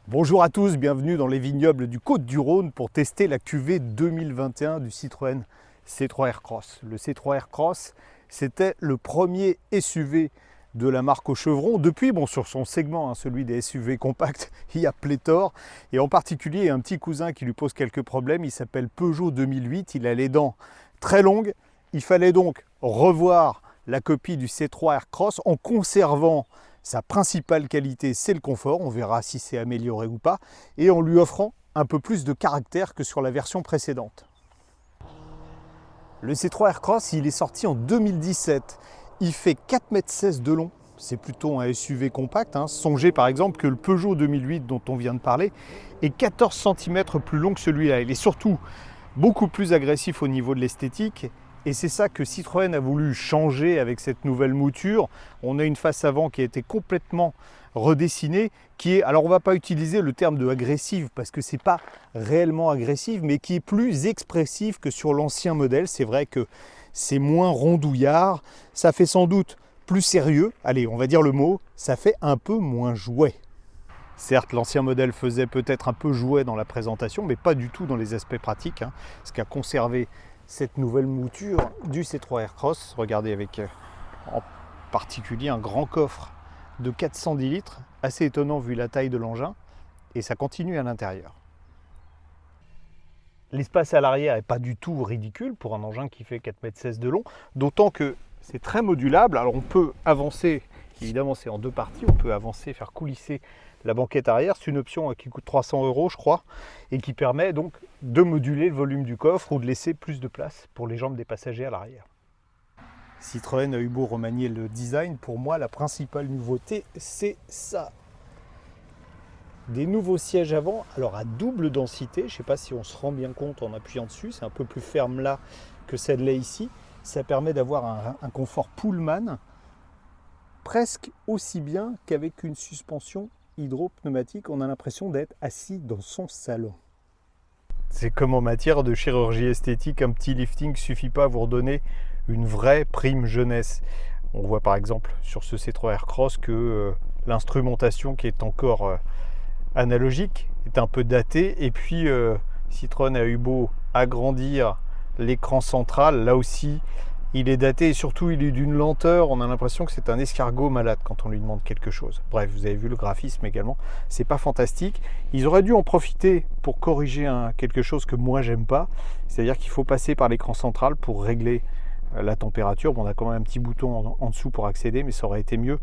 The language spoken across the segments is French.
Bonjour à tous, bienvenue dans les vignobles du Côtes-du-Rhône pour tester la cuvée 2021 du Citroën C3 Aircross. Le C3 Aircross, c'était le premier SUV de la marque au chevron. Depuis, sur son segment, celui des SUV compacts, il y a pléthore. Et en particulier, un petit cousin qui lui pose quelques problèmes, il s'appelle Peugeot 2008. Il a les dents très longues. Il fallait donc revoir la copie du C3 Aircross en conservant sa principale qualité, c'est le confort, on verra si c'est amélioré ou pas, et en lui offrant un peu plus de caractère que sur la version précédente. Le C3 Aircross, il est sorti en 2017. Il fait 4,16 m de long, c'est plutôt un SUV compact. Songez par exemple que le Peugeot 2008 dont on vient de parler est 14 cm plus long que celui-là. Il est surtout beaucoup plus agressif au niveau de l'esthétique. Et c'est ça que Citroën a voulu changer avec cette nouvelle mouture. On a une face avant qui a été complètement redessinée, qui est, alors on ne va pas utiliser le terme de agressive parce que ce n'est pas réellement agressive, mais qui est plus expressive que sur l'ancien modèle. C'est vrai que c'est moins rondouillard, ça fait sans doute plus sérieux. Allez, on va dire le mot, ça fait un peu moins jouet. Certes, l'ancien modèle faisait peut-être un peu jouet dans la présentation, mais pas du tout dans les aspects pratiques. Ce qui a conservé cette nouvelle mouture du C3 Aircross, regardez avec en particulier un grand coffre de 410 litres, assez étonnant vu la taille de l'engin, et ça continue à l'intérieur. L'espace à l'arrière n'est pas du tout ridicule pour un engin qui fait 4,16 m de long, d'autant que c'est très modulable. Alors on peut avancer, évidemment c'est en deux parties, on peut avancer, faire coulisser la banquette arrière. C'est une option qui coûte 300 € je crois, et qui permet donc de moduler le volume du coffre ou de laisser plus de place pour les jambes des passagers à l'arrière. Citroën a eu beau remanier le design, pour moi la principale nouveauté c'est ça. Des nouveaux sièges avant, alors à double densité, je ne sais pas si on se rend bien compte en appuyant dessus, c'est un peu plus ferme là que celle-là ici. Ça permet d'avoir un confort Pullman presque aussi bien qu'avec une suspension hydro-pneumatique. On a l'impression d'être assis dans son salon. C'est comme en matière de chirurgie esthétique, un petit lifting ne suffit pas à vous redonner une vraie prime jeunesse. On voit par exemple sur ce C3 Aircross que l'instrumentation qui est encore analogique est un peu datée, et puis Citroën a eu beau agrandir l'écran central, là aussi il est daté, et surtout il est d'une lenteur, on a l'impression que c'est un escargot malade quand on lui demande quelque chose. Bref, vous avez vu le graphisme également, c'est pas fantastique. Ils auraient dû en profiter pour corriger quelque chose que moi j'aime pas, c'est-à-dire qu'il faut passer par l'écran central pour régler la température. On a quand même un petit bouton en dessous pour accéder, mais ça aurait été mieux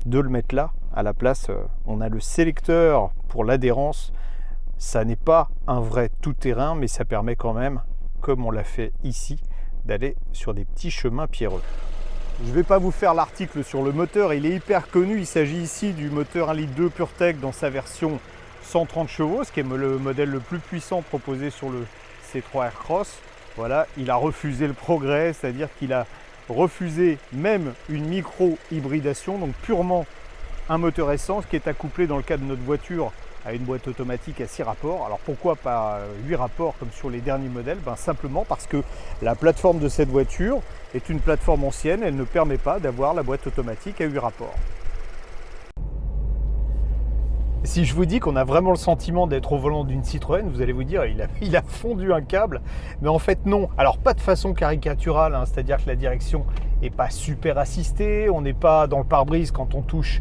de le mettre là. À la place, on a le sélecteur pour l'adhérence. Ça n'est pas un vrai tout-terrain, mais ça permet quand même, comme on l'a fait ici, d'aller sur des petits chemins pierreux. Je ne vais pas vous faire l'article sur le moteur, il est hyper connu. Il s'agit ici du moteur 1,2 litre PureTech dans sa version 130 chevaux, ce qui est le modèle le plus puissant proposé sur le C3 Aircross. Voilà, il a refusé le progrès, c'est-à-dire qu'il a refusé même une micro-hybridation, donc purement un moteur essence qui est accouplé dans le cas de notre voiture à une boîte automatique à 6 rapports. Alors pourquoi pas 8 rapports comme sur les derniers modèles? Simplement parce que la plateforme de cette voiture est une plateforme ancienne, elle ne permet pas d'avoir la boîte automatique à 8 rapports. Si je vous dis qu'on a vraiment le sentiment d'être au volant d'une Citroën, vous allez vous dire il a fondu un câble, mais en fait non. Alors pas de façon caricaturale, c'est-à-dire que la direction n'est pas super assistée, on n'est pas dans le pare-brise quand on touche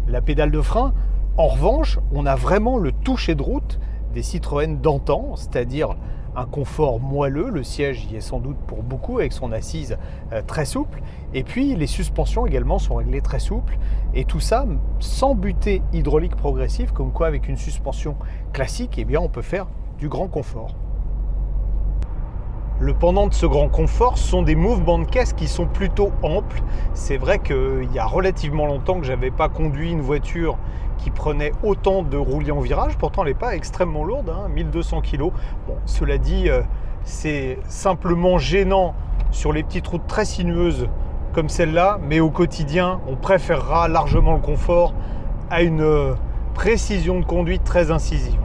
la pédale de frein. En revanche, on a vraiment le toucher de route des Citroën d'antan, c'est-à-dire un confort moelleux, le siège y est sans doute pour beaucoup avec son assise très souple, et puis les suspensions également sont réglées très souples, et tout ça sans butée hydraulique progressive, comme quoi avec une suspension classique, on peut faire du grand confort. Le pendant de ce grand confort sont des mouvements de caisse qui sont plutôt amples. C'est vrai qu'il y a relativement longtemps que je n'avais pas conduit une voiture qui prenait autant de roulis en virage, pourtant elle n'est pas extrêmement lourde, 1200 kg. Bon, cela dit, c'est simplement gênant sur les petites routes très sinueuses comme celle-là, mais au quotidien, on préférera largement le confort à une précision de conduite très incisive.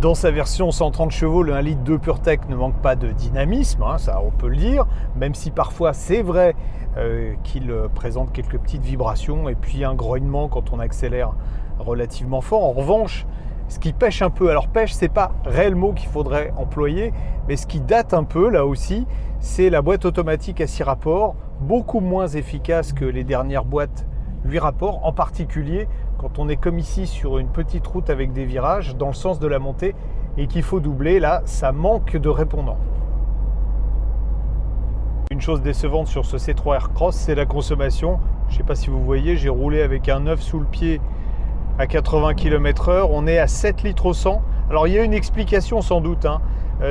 Dans sa version 130 chevaux, le 1,2 litre PureTech ne manque pas de dynamisme, ça on peut le dire, même si parfois c'est vrai qu'il présente quelques petites vibrations et puis un grognement quand on accélère relativement fort. En revanche, Ce qui pêche un peu, alors pêche, c'est pas réel mot qu'il faudrait employer, mais ce qui date un peu là aussi, c'est la boîte automatique à 6 rapports, beaucoup moins efficace que les dernières boîtes 8 rapports, en particulier quand on est comme ici sur une petite route avec des virages dans le sens de la montée et qu'il faut doubler, là ça manque de répondants. Une chose décevante sur ce C3 Aircross, c'est la consommation. Je ne sais pas si vous voyez, j'ai roulé avec un 9 sous le pied à 80 km/h, on est à 7 litres au 100. Alors il y a une explication sans doute,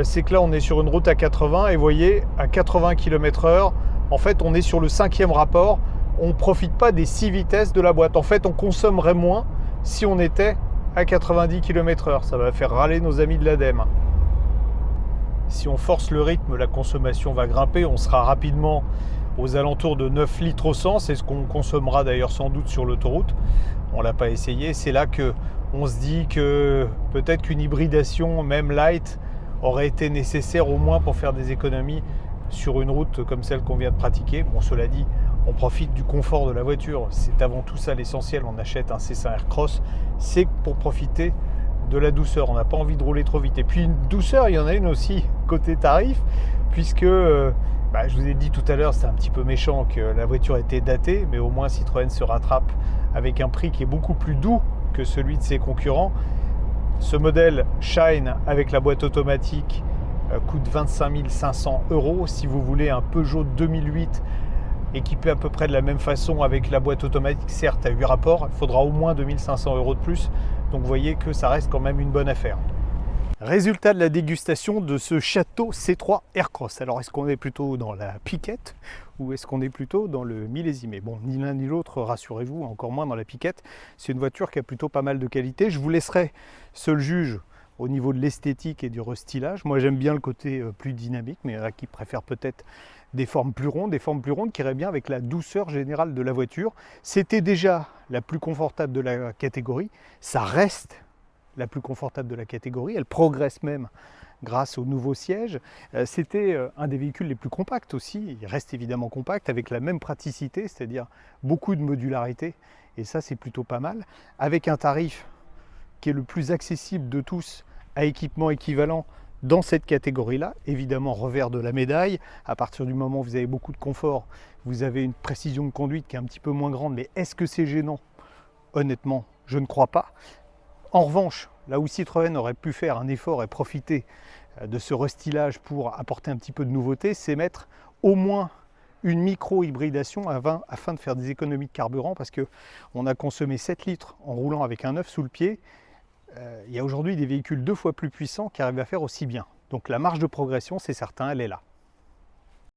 c'est que là on est sur une route à 80 et vous voyez, à 80 km/h, en fait on est sur le 5e rapport, on ne profite pas des 6 vitesses de la boîte. En fait on consommerait moins si on était à 90 km/h, ça va faire râler nos amis de l'ADEME. Si on force le rythme, la consommation va grimper, on sera rapidement aux alentours de 9 litres au 100, c'est ce qu'on consommera d'ailleurs sans doute sur l'autoroute. On ne l'a pas essayé, c'est là qu'on se dit que peut-être qu'une hybridation, même light, aurait été nécessaire au moins pour faire des économies sur une route comme celle qu'on vient de pratiquer. Bon, cela dit, on profite du confort de la voiture, c'est avant tout ça l'essentiel, on achète un C5 Aircross, c'est pour profiter de la douceur, on n'a pas envie de rouler trop vite. Et puis une douceur, il y en a une aussi côté tarif, puisque je vous ai dit tout à l'heure, c'est un petit peu méchant que la voiture était datée, mais au moins Citroën se rattrape avec un prix qui est beaucoup plus doux que celui de ses concurrents. Ce modèle Shine avec la boîte automatique coûte 25 500 €. Si vous voulez un Peugeot 2008 équipé à peu près de la même façon avec la boîte automatique, certes à 8 rapports, il faudra au moins 2 500 € de plus. Donc vous voyez que ça reste quand même une bonne affaire. Résultat de la dégustation de ce château C3 Aircross. Alors est-ce qu'on est plutôt dans la piquette ou est-ce qu'on est plutôt dans le millésimé? Bon, ni l'un ni l'autre, rassurez-vous, encore moins dans la piquette. C'est une voiture qui a plutôt pas mal de qualité. Je vous laisserai seul juge au niveau de l'esthétique et du restylage. Moi j'aime bien le côté plus dynamique, mais il y en a qui préfèrent peut-être des formes plus rondes qui iraient bien avec la douceur générale de la voiture. C'était déjà la plus confortable de la catégorie, ça reste la plus confortable de la catégorie, elle progresse même grâce aux nouveaux sièges. C'était un des véhicules les plus compacts aussi, il reste évidemment compact avec la même praticité, c'est-à-dire beaucoup de modularité, et ça c'est plutôt pas mal, avec un tarif qui est le plus accessible de tous à équipement équivalent dans cette catégorie-là. Évidemment, revers de la médaille, à partir du moment où vous avez beaucoup de confort, vous avez une précision de conduite qui est un petit peu moins grande, mais est-ce que c'est gênant? Honnêtement, je ne crois pas. En revanche, là où Citroën aurait pu faire un effort et profiter de ce restylage pour apporter un petit peu de nouveauté, c'est mettre au moins une micro-hybridation afin de faire des économies de carburant, parce qu'on a consommé 7 litres en roulant avec un 9 sous le pied. Il y a aujourd'hui des véhicules 2 fois plus puissants qui arrivent à faire aussi bien. Donc la marge de progression, c'est certain, elle est là.